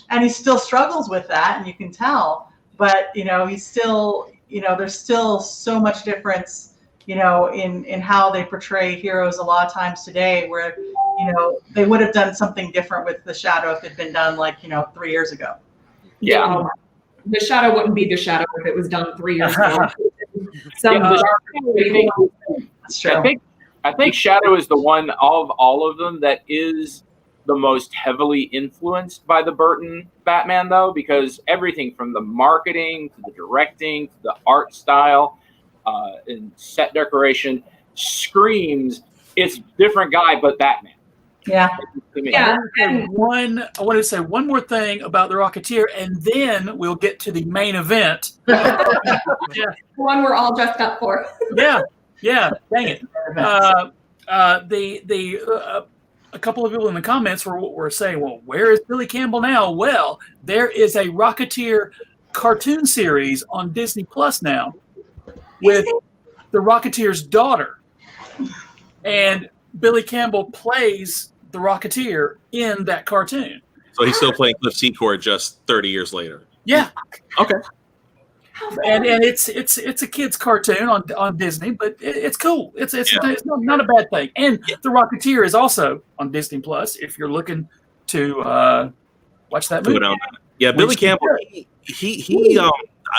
and he still struggles with that, and you can tell. But he's still, there's still so much difference, in how they portray heroes a lot of times today, where they would have done something different with the Shadow if it had been done like 3 years ago. Yeah. The Shadow wouldn't be the Shadow if it was done 3 years ago. That's true. I think Shadow is the one of all of them that is the most heavily influenced by the Burton Batman, though, because everything from the marketing to the directing to the art style and set decoration screams it's different guy but Batman. Yeah. Yeah. I want to say one more thing about the Rocketeer, and then we'll get to the main event. The one we're all dressed up for. Yeah. Dang it. A couple of people in the comments were saying, well, where is Billy Campbell now? Well, there is a Rocketeer cartoon series on Disney Plus now with the Rocketeer's daughter. And Billy Campbell plays the Rocketeer in that cartoon. So he's still playing Cliff Secord just 30 years later. Yeah. Okay. And it's a kid's cartoon on Disney, but it's cool. It's not a bad thing. And the Rocketeer is also on Disney Plus if you're looking to watch that movie. Yeah, Billy Campbell. He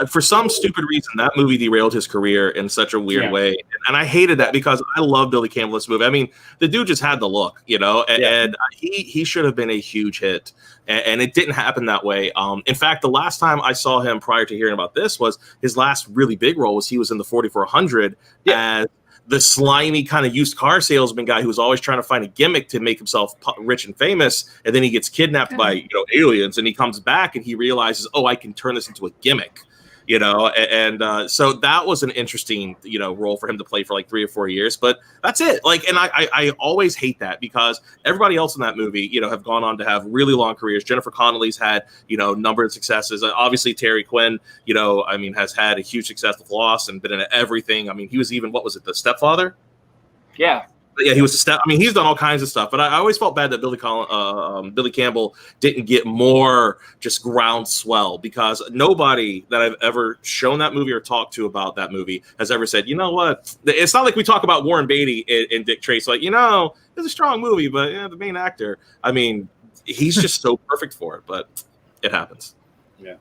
for some stupid reason, that movie derailed his career in such a weird way. And I hated that because I love Billy Campbell in this movie. I mean, the dude just had the look, and he should have been a huge hit. And it didn't happen that way. In fact, the last time I saw him prior to hearing about this was his last really big role was he was in the 4400 as the slimy kind of used car salesman guy who was always trying to find a gimmick to make himself rich and famous. And then he gets kidnapped by, aliens, and he comes back and he realizes, oh, I can turn this into a gimmick, so that was an interesting, role for him to play for like 3 or 4 years, but that's it. And I always hate that because everybody else in that movie, have gone on to have really long careers. Jennifer Connelly's had, number of successes. Obviously Terry Quinn, has had a huge success with Lost and been in everything. I mean, he was even, what was it? The Stepfather? Yeah. Yeah, he was a step. I mean, he's done all kinds of stuff, but I always felt bad that Billy Campbell didn't get more just groundswell because nobody that I've ever shown that movie or talked to about that movie has ever said, you know what? It's not like we talk about Warren Beatty and Dick Tracy, like, it's a strong movie, but the main actor. I mean, he's just so perfect for it, but it happens. Yeah.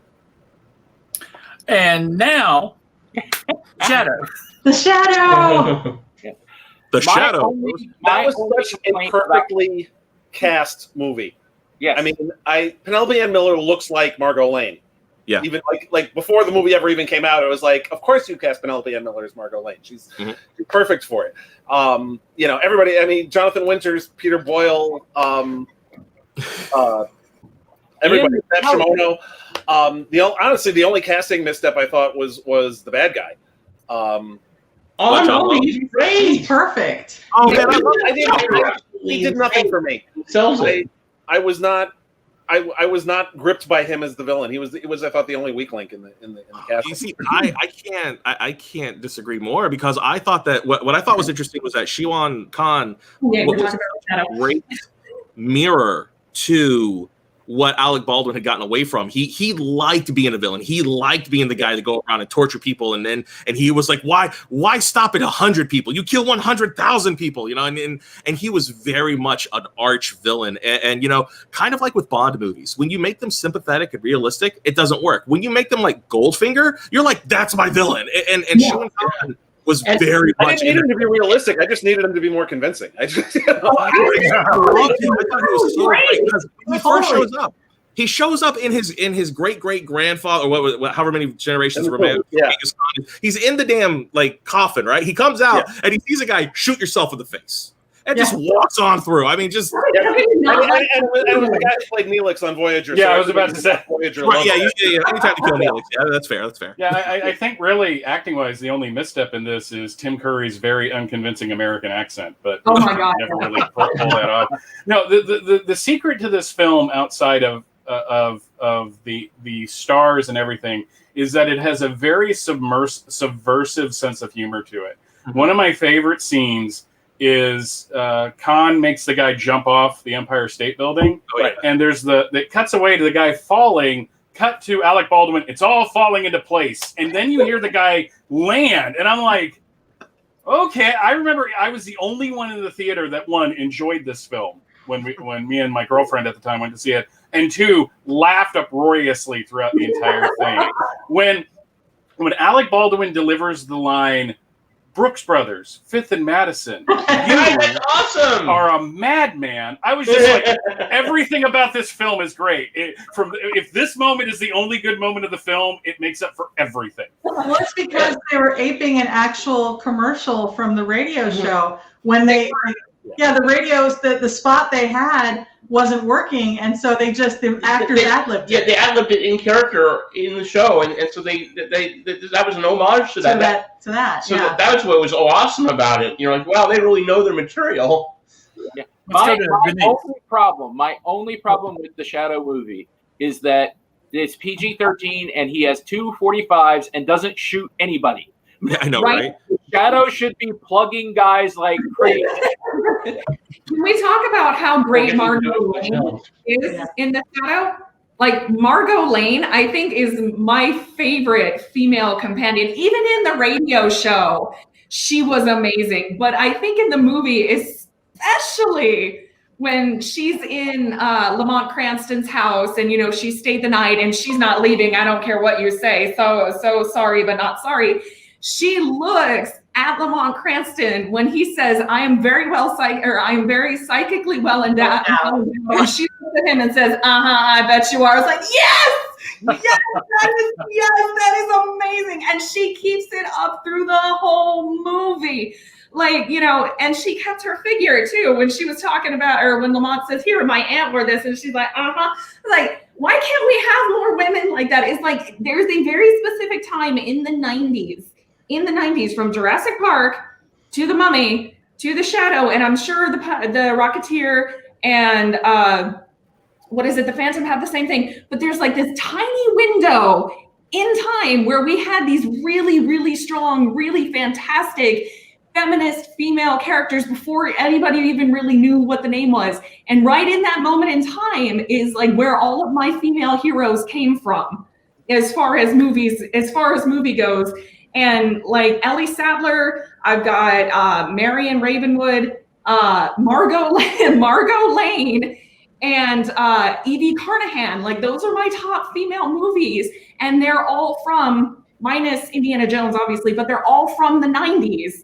And now, Shadow. The Shadow. The Shadow. That was such a perfectly cast movie. Yes. I mean, Penelope Ann Miller looks like Margot Lane. Yeah. Even like before the movie ever even came out, it was like, of course you cast Penelope Ann Miller as Margot Lane. She's perfect for it. Everybody. I mean, Jonathan Winters, Peter Boyle, everybody. Matt Shimono. Honestly, the only casting misstep I thought was the bad guy. Oh no, he's great. He's perfect. Oh man, he did nothing for me. I was not gripped by him as the villain. He was I thought the only weak link in the cast. You see, I can't disagree more because I thought that what I thought was interesting was that Shaun Khan was a great mirror to what Alec Baldwin had gotten away from. He liked being a villain. He liked being the guy to go around and torture people. And he was like, why stop at 100 people? You kill 100,000 people, and he was very much an arch villain. And kind of like with Bond movies, when you make them sympathetic and realistic, it doesn't work. When you make them like Goldfinger, you're like, that's my villain. And Shaun Khan was very much. I didn't need him to be realistic. I just needed him to be more convincing. I thought he was so great because when he first shows up, he shows up in his great grandfather, or however many generations removed. Yeah. He's in the damn coffin, right? He comes out and he sees a guy shoot yourself in the face. And just walks on through. I mean, just. And it was the guy who played Neelix on Voyager. Yeah, I was about to say. Voyager. Right, yeah. Anytime to kill Neelix. Yeah, that's fair. Yeah, I think really, acting-wise, the only misstep in this is Tim Curry's very unconvincing American accent. But oh my God, never really pull that off. No, the secret to this film, outside of the stars and everything, is that it has a very subversive sense of humor to it. Mm-hmm. One of my favorite scenes is Khan makes the guy jump off the Empire State Building, and there's it cuts away to the guy falling, cut to Alec Baldwin, it's all falling into place, and then you hear the guy land, and I'm like, okay, I remember I was the only one in the theater that, one, enjoyed this film when me and my girlfriend at the time went to see it, and two, laughed uproariously throughout the entire thing. When Alec Baldwin delivers the line, Brooks Brothers, Fifth and Madison. That's awesome. Are a madman. I was just like, everything about this film is great. If this moment is the only good moment of the film, it makes up for everything. Well, it's because they were aping an actual commercial from the radio show when the radios, the spot they had wasn't working, and so the actors ad-libbed. Yeah, they ad-libbed it in character in the show, and so they that was an homage to that. So that was what was awesome about it. You're like, wow, they really know their material. Yeah. My only problem with the Shadow movie is that it's PG-13 and he has 2 45s and doesn't shoot anybody. Yeah, I know, right? Shadow should be plugging guys like crazy. Can we talk about how great Margot Lane is in The Shadow? Like, Margot Lane, I think, is my favorite female companion. Even in the radio show, she was amazing. But I think in the movie, especially when she's in Lamont Cranston's house and, you know, she stayed the night and she's not leaving. I don't care what you say. So sorry, but not sorry. She looks at Lamont Cranston when he says, I am very psychically well endowed. And she looks at him and says, I bet you are. I was like, yes, that is amazing. And she keeps it up through the whole movie. Like, you know, and she kept her figure too when she was talking about, or when Lamont says, here, my aunt wore this, and she's like, Like, why can't we have more women like that? It's like, there's a very specific time in the 90s, from Jurassic Park to The Mummy to The Shadow, and I'm sure the Rocketeer and The Phantom have the same thing, but there's like this tiny window in time where we had these really, really strong, really fantastic feminist female characters before anybody even really knew what the name was. And right in that moment in time is like where all of my female heroes came from as far as movie goes. And like Ellie Sattler, I've got Marion Ravenwood, Margot Lane, and Evie Carnahan. Like, those are my top female movies, and they're all from, minus Indiana Jones obviously, but they're all from the 90s.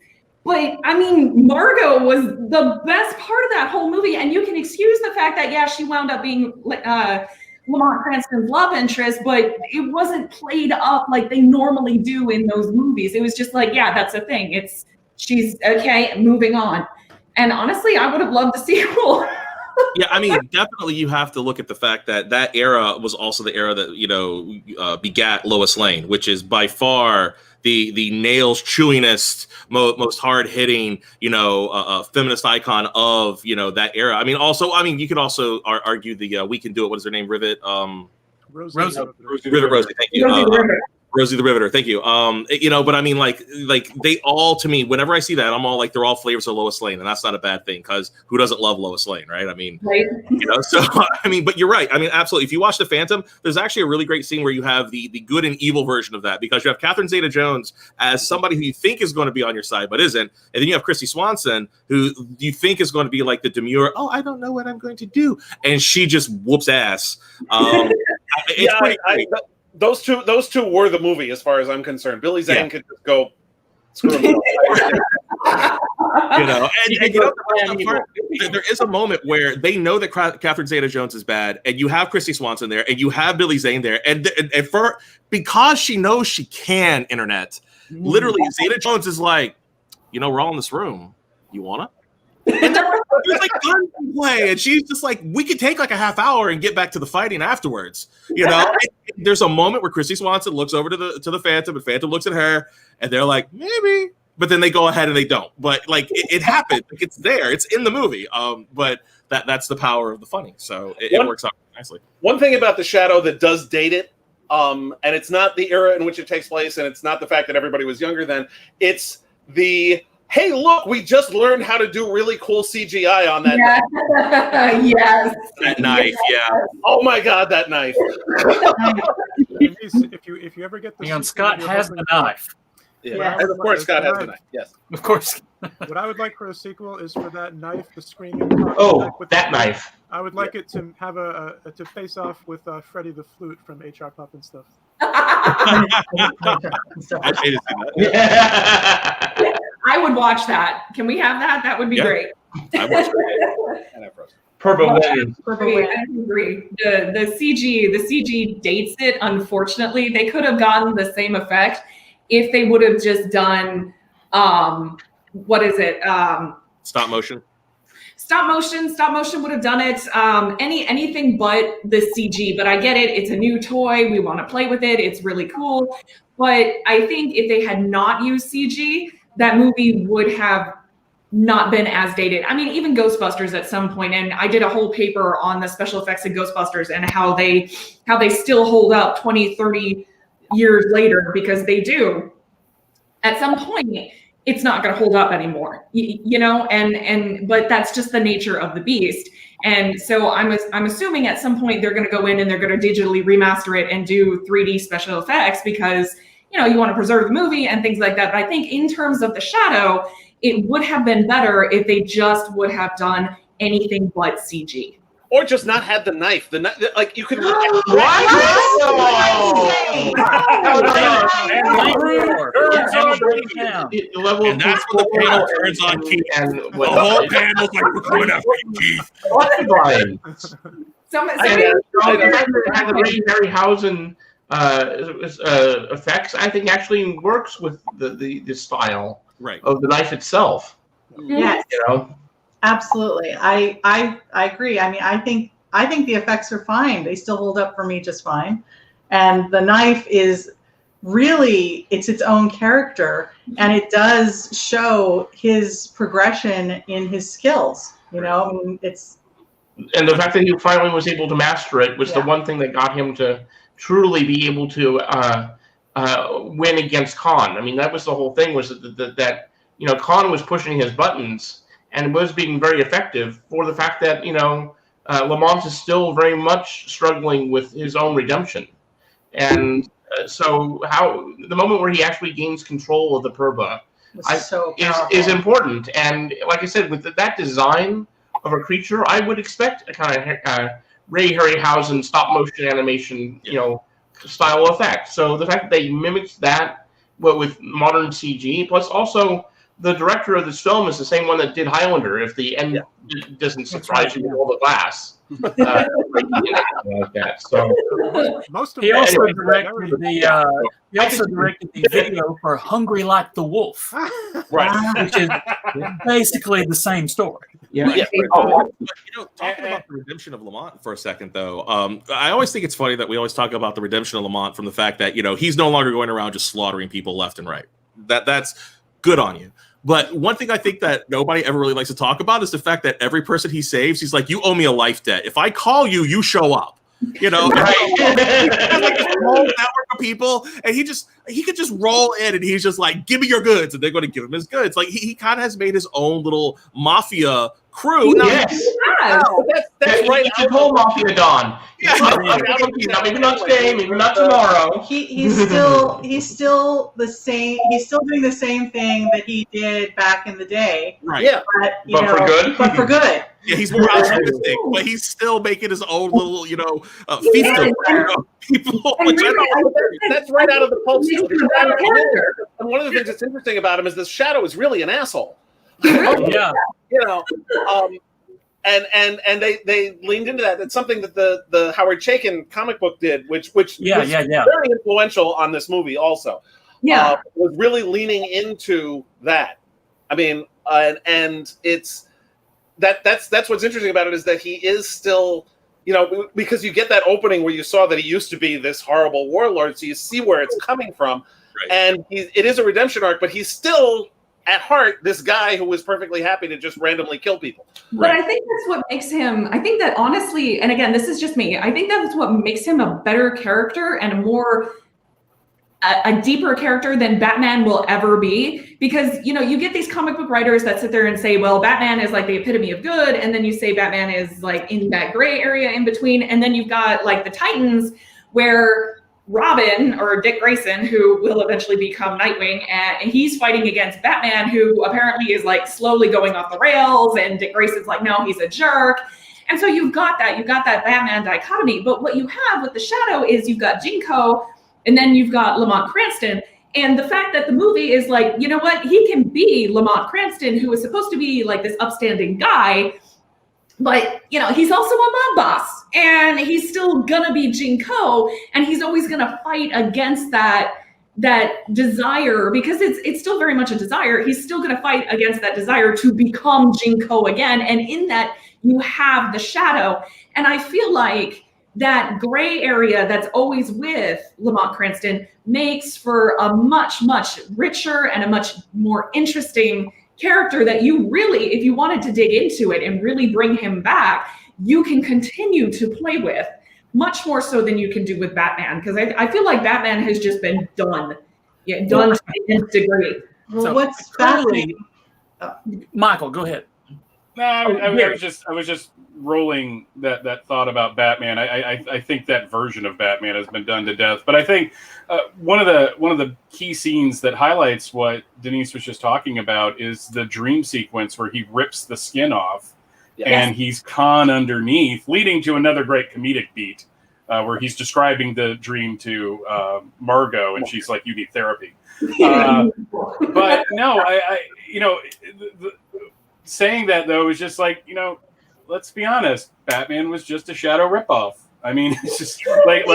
But I mean, Margot was the best part of that whole movie, and you can excuse the fact that, yeah, she wound up being Lamont Cranston's love interest, but it wasn't played up like they normally do in those movies. It was just like, yeah, that's a thing. She's okay, moving on. And honestly, I would have loved the sequel. Yeah, I mean, definitely you have to look at the fact that era was also the era that, you know, begat Lois Lane, which is by far the nails chewingest, most hard hitting, you know, feminist icon of, you know, that era. I mean, also, you could also argue the We Can Do It. What is her name? Rivet. Rosie. Rosie. Thank you. Rosie the Riveter. Thank you. You know, but I mean, like they all, to me, whenever I see that, I'm all like, they're all flavors of Lois Lane, and that's not a bad thing, because who doesn't love Lois Lane, right? I mean, right. You know, so I mean, but you're right. I mean, absolutely. If you watch The Phantom, there's actually a really great scene where you have the good and evil version of that, because you have Catherine Zeta-Jones as somebody who you think is going to be on your side but isn't, and then you have Christy Swanson, who you think is going to be like the demure, oh, I don't know what I'm going to do, and she just whoops ass. It's pretty great. Those two were the movie, as far as I'm concerned. Billy Zane could just go screw him. You know, and you know, there is a moment where they know that Catherine Zeta-Jones is bad, and you have Christy Swanson there, and you have Billy Zane there, and because she knows she can internet, literally Zeta-Jones is like, you know, we're all in this room. You wanna? And there's like gunplay, and she's just like, we could take like a half hour and get back to the fighting afterwards. You know, there's a moment where Christy Swanson looks over to the Phantom, and Phantom looks at her, and they're like, maybe, but then they go ahead and they don't. But like it happened, like it's there, it's in the movie. But that's the power of the funny. So it works out nicely. One thing about The Shadow that does date it, and it's not the era in which it takes place, and it's not the fact that everybody was younger then. It's the hey, look, we just learned how to do really cool CGI on that knife. Yes. That knife, yeah. Oh my God, that knife. If you ever get the Scott has the knife. Yeah. And of course, Scott has the knife. Yes. Of course. What I would like for a sequel is for that knife, the screaming. That knife. I would like it to have to face off with Freddie the Flute from HR Pup and stuff. I hate to see that. I would watch that. Can we have that? That would be great. I watch it. Purple Win. I agree. The CG dates it. Unfortunately, they could have gotten the same effect if they would have just done what is it? Stop motion. Stop motion would have done it. Anything but the CG. But I get it. It's a new toy. We want to play with it. It's really cool. But I think if they had not used CG, that movie would have not been as dated. I mean, even Ghostbusters at some point, and I did a whole paper on the special effects in Ghostbusters and how they still hold up 20, 30 years later, because they do. At some point, it's not going to hold up anymore, you know, but that's just the nature of the beast. And so I'm assuming at some point they're going to go in and they're going to digitally remaster it and do 3D special effects, because, you know, you want to preserve the movie and things like that. But I think in terms of The Shadow, it would have been better if they just would have done anything but CG. Or just not had the knife. The knife, like you could. And that's when the panel turns on Keith, and the whole panel's like, "We're coming after you, Keith." The Ray Harryhausen effects, I think, actually works with the style of the knife itself. Yes, absolutely. I agree. I mean, I think the effects are fine. They still hold up for me just fine. And the knife is really, it's its own character, and it does show his progression in his skills. It's. And the fact that he finally was able to master it was the one thing that got him to truly be able to win against Khan. I mean, that was the whole thing, was that Khan was pushing his buttons and was being very effective for the fact that, Lamont is still very much struggling with his own redemption. And so the moment where he actually gains control of the Purba is important. And like I said, with that design of a creature, I would expect a kind of Ray Harryhausen stop motion animation, style effect. So the fact that they mimicked that with modern CG, plus also the director of this film is the same one that did Highlander. If the end doesn't surprise you with all the glass, like that. So he also directed the video for "Hungry Like the Wolf," right? Which is basically the same story. Talking about the redemption of Lamont for a second, though, I always think it's funny that we always talk about the redemption of Lamont from the fact that he's no longer going around just slaughtering people left and right. That's good on you. But one thing I think that nobody ever really likes to talk about is the fact that every person he saves, he's like, "You owe me a life debt. If I call you, you show up." He has like this whole network of people, and he could just roll in, and he's just like, "Give me your goods," and they're going to give him his goods. Like he kind of has made his own little mafia crew. That's right. It's a whole mafia Don. Maybe not today, maybe not tomorrow. He's still the same. He's still doing the same thing that he did back in the day. Right. Yeah. But for good. But for good. Yeah, he's more altruistic, but he's still making his own little, feast of people. That's right out of the pulp. And one of the things that's interesting about him is the Shadow is really an asshole. Yeah. And they leaned into that. It's something that the Howard Chaykin comic book did, which was very influential on this movie also. Yeah. Was really leaning into that. I mean, and it's that's what's interesting about it, is that he is still, because you get that opening where you saw that he used to be this horrible warlord, so you see where it's coming from. Right. And it is a redemption arc, but he's still at heart this guy who was perfectly happy to just randomly kill people. But I think that's what makes him, I think that honestly, and again, this is just me, I think that's what makes him a better character and a deeper character than Batman will ever be. Because, you get these comic book writers that sit there and say, well, Batman is like the epitome of good. And then you say Batman is like in that gray area in between. And then you've got like the Titans, where Robin, or Dick Grayson, who will eventually become Nightwing, and he's fighting against Batman, who apparently is like slowly going off the rails, and Dick Grayson's like, no, he's a jerk. And so you've got that Batman dichotomy. But what you have with the Shadow is you've got Jinko, and then you've got Lamont Cranston. And the fact that the movie is like, you know what, he can be Lamont Cranston, who is supposed to be like this upstanding guy, but he's also a mob boss, and he's still gonna be Jinko, and he's always gonna fight against that desire, because it's still very much a desire. He's still gonna fight against that desire to become Jinko again, and in that you have the Shadow. And I feel like that gray area that's always with Lamont Cranston makes for a much, much richer and a much more interesting character that you really, if you wanted to dig into it and really bring him back, you can continue to play with much more so than you can do with Batman. Because I feel like Batman has just been done to the nth degree. Well, So, what's clearly, Michael, go ahead. No, I was just rolling that thought about Batman. I think that version of Batman has been done to death. But I think one of the key scenes that highlights what Denise was just talking about is the dream sequence where he rips the skin off and he's Khan underneath, leading to another great comedic beat where he's describing the dream to Margot, and she's like, "You need therapy." But no, I saying that though is just like, let's be honest, Batman was just a Shadow ripoff. I mean, it's just like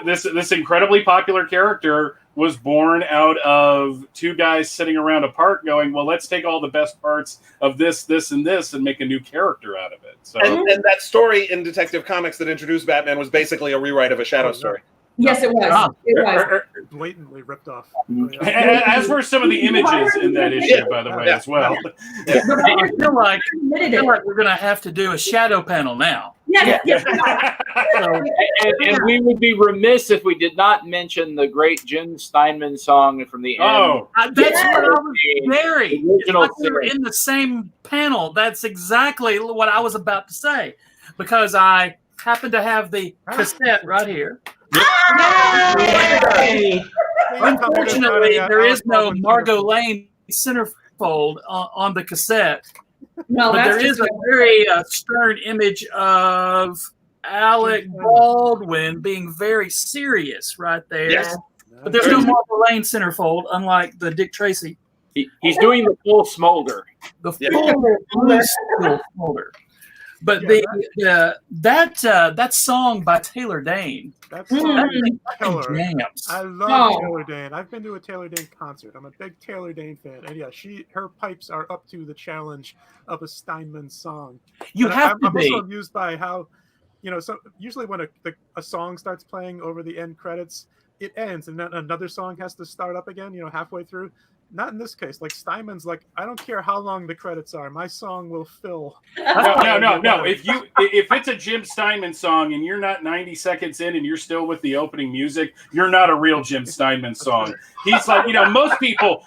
this incredibly popular character was born out of two guys sitting around a park going, well, let's take all the best parts of this, and this, and make a new character out of it. So, and that story in Detective Comics that introduced Batman was basically a rewrite of a Shadow story. Yes, it was. It was. Blatantly ripped off. As were some of the images in that issue, by the way, as well. I feel like we're going to have to do a Shadow panel now. Yes. And we would be remiss if we did not mention the great Jim Steinman song from the end. Oh, that's what I was very. Like we were in the same panel. That's exactly what I was about to say, because I happen to have the cassette right here. Unfortunately, there is no Margot Lane centerfold on the cassette. No, but there is a very stern image of Alec Baldwin being very serious right there. Yes. But there's no Margot Lane centerfold, unlike the Dick Tracy. He's doing the full smolder. The full smolder. But that song by Taylor Dayne. That's killer. Jams. I love Taylor Dayne. I've been to a Taylor Dayne concert. I'm a big Taylor Dayne fan, and her pipes are up to the challenge of a Steinman song. I'm also amused by how, so usually when a song starts playing over the end credits, it ends, and then another song has to start up again. Halfway through. Not in this case. Like Steinman's like, I don't care how long the credits are. My song will fill. No. If it's a Jim Steinman song and you're not 90 seconds in and you're still with the opening music, you're not a real Jim Steinman song. He's like, most people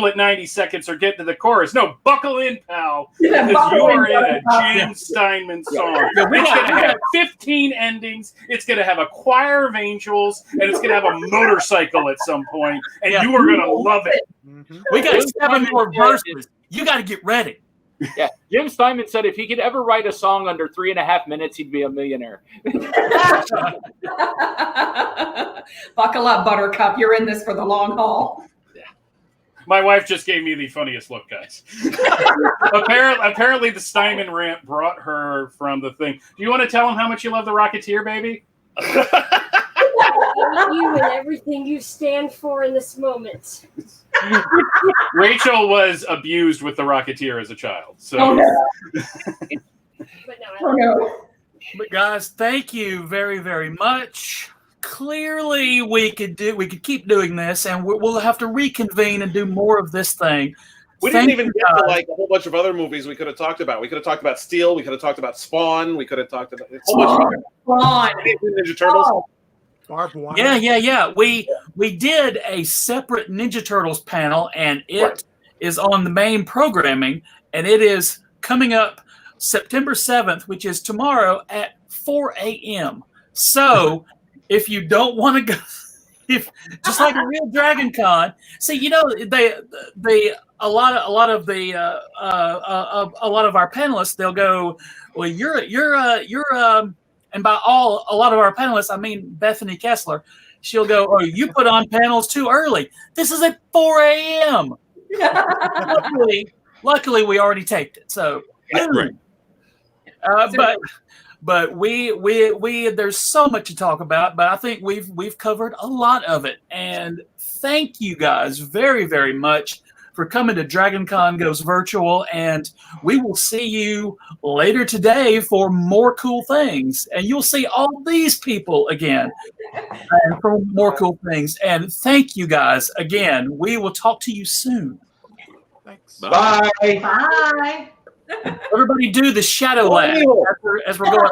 at 90 seconds are getting to the chorus. No, buckle in, pal, because you are in a Jim Steinman song. It's going to have 15 endings. It's going to have a choir of angels, and it's going to have a motorcycle at some point, and you are going to love it. We got 7 more verses. You got to get ready. Yeah, Jim Steinman said if he could ever write a song under 3.5 minutes, he'd be a millionaire. Buckle up, Buttercup. You're in this for the long haul. Yeah. My wife just gave me the funniest look, guys. Apparently, the Steinman rant brought her from the thing. Do you want to tell him how much you love the Rocketeer, baby? You and everything you stand for in this moment. Rachel was abused with the Rocketeer as a child. So. But guys, thank you very, very much. Clearly, we could keep doing this, and we'll have to reconvene and do more of this thing. We didn't even get to like a whole bunch of other movies we could have talked about. We could have talked about Steel. We could have talked about Spawn. We could have talked about a whole bunch of Spawn. Ninja Turtles. Yeah. We did a separate Ninja Turtles panel, and it is on the main programming, and it is coming up September 7th, which is tomorrow at 4 a.m. So if you don't want to go, just like a real Dragon Con, see, a lot of our panelists, they'll go, well, you're and by a lot of our panelists, I mean Bethany Kessler. She'll go, oh, you put on panels too early. This is at 4 a.m. Luckily, we already taped it. So, but we there's so much to talk about. But I think we've covered a lot of it. And thank you guys very, very much for coming to Dragon Con Goes Virtual, and we will see you later today for more cool things. And you'll see all these people again for more cool things. And thank you guys again. We will talk to you soon. Thanks. Bye. Bye. Everybody do the shadow laugh as we're going.